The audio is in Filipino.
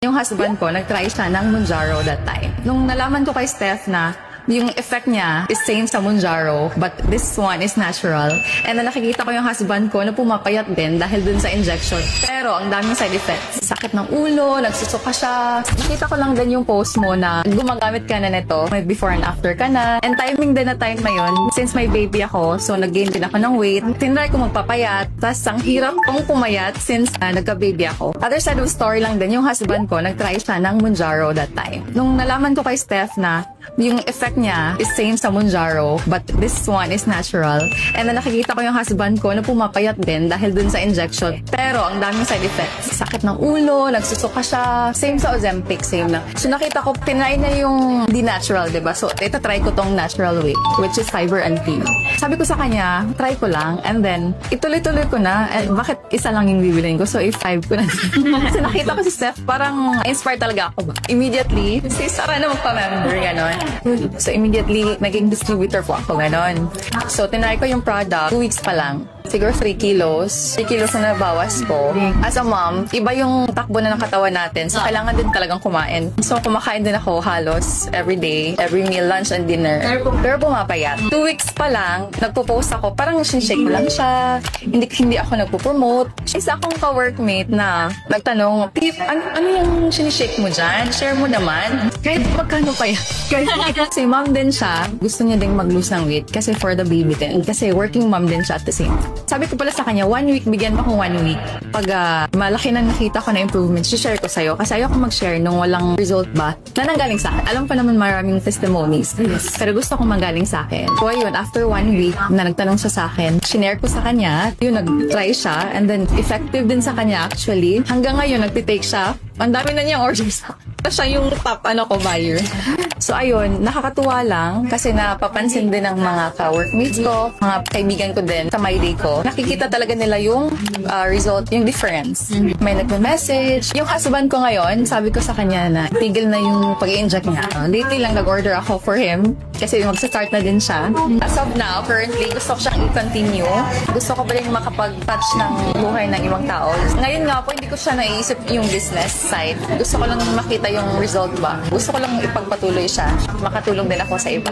Yung husband ko, nag-try siya ng Mounjaro that time. Nung nalaman ko kay Steph na yung effect niya is same sa Mounjaro, but this one is natural. And then nakikita ko yung husband ko na pumapayat din dahil dun sa injection. Pero ang daming side effects. Sakit ng ulo, nagsusuka siya. Nakita ko lang din yung post mo na gumagamit ka na nito. May before and after ka na. And timing din na time na yun. Since may baby ako, so nag-gain din ako ng weight. Tinry ko magpapayat. Tapos ang hirap kong pumayat since nagka-baby ako. Other side of story lang din, yung husband ko, nag-try siya ng Mounjaro that time. Nung nalaman ko kay Steph na yung effect niya is same sa Mounjaro, but this one is natural. And then nakikita ko yung husband ko na pumapayat din dahil dun sa injection. Pero ang daming side effects. Sakit ng ulo, nagsusuka siya. Same sa Ozempic, same na. So nakita ko, tinry na yung di natural, diba? So ito try ko tong natural way, which is fiber and pea. Sabi ko sa kanya, try ko lang. And then, ituloy-tuloy ko na. Bakit isa lang yung bibilin ko? So i-5 ko na. So nakita ko si Steph, parang inspired talaga ako ba? Immediately, si Sarah na magpa-member, gano'n. So immediately, naging distributor po ako, ganon. So tinry ko yung product, 2 weeks pa lang. Siguro 3 kilos. 3 kilos na nabawas ko. As a mom, iba yung takbo na ng katawan natin. So kailangan din talagang kumain. So kumakain din ako halos every day, every meal, lunch and dinner. Pero pumapayat. 2 weeks pa lang, nagpo-post ako. Parang sinishake ko lang siya. Hindi ako nagpo-promote. Isa akong ka-workmate na nagtanong, Pip, ano yung sinishake mo dyan? Share mo naman. Kahit magkano pa yan? Kasi mom din siya. Gusto niya ding mag-lose ng weight kasi for the baby din. Kasi working mom din siya at the same time. Sabi ko pala sa kanya, 1 week, bigyan mo akong 1 week. Pag malaki na nakita ko na improvements, share ko sa'yo. Kasi ayoko mag-share nung walang result ba na nanggaling sa akin. Alam ko naman maraming testimonies. Pero gusto kong manggaling sa akin. So ayun, after 1 week na nagtanong siya sa akin, shinare ko sa kanya. Yun, nag-try siya. And then, effective din sa kanya actually. Hanggang ngayon, nagtitake siya. Ang dami na niyang orders. Siya yung top buyer. So ayun, nakakatuwa lang kasi napapansin din ng mga ka-workmates ko, mga kaibigan ko din sa my day ko. Nakikita talaga nila yung result, yung difference. May nagme-message. Yung husband ko ngayon, sabi ko sa kanya na tigil na yung pag-i-inject niya. Lately lang nag-order ako for him kasi magsa-start na din siya. As of now, currently, gusto ko siyang i-continue. Gusto ko pa rin makapag-touch ng buhay ng ibang tao. Ngayon nga po, hindi ko siya naiisip yung business side. Gusto ko lang makita yung result ba. Gusto ko lang ipagpatuloy siya. Makatulong din ako sa iba.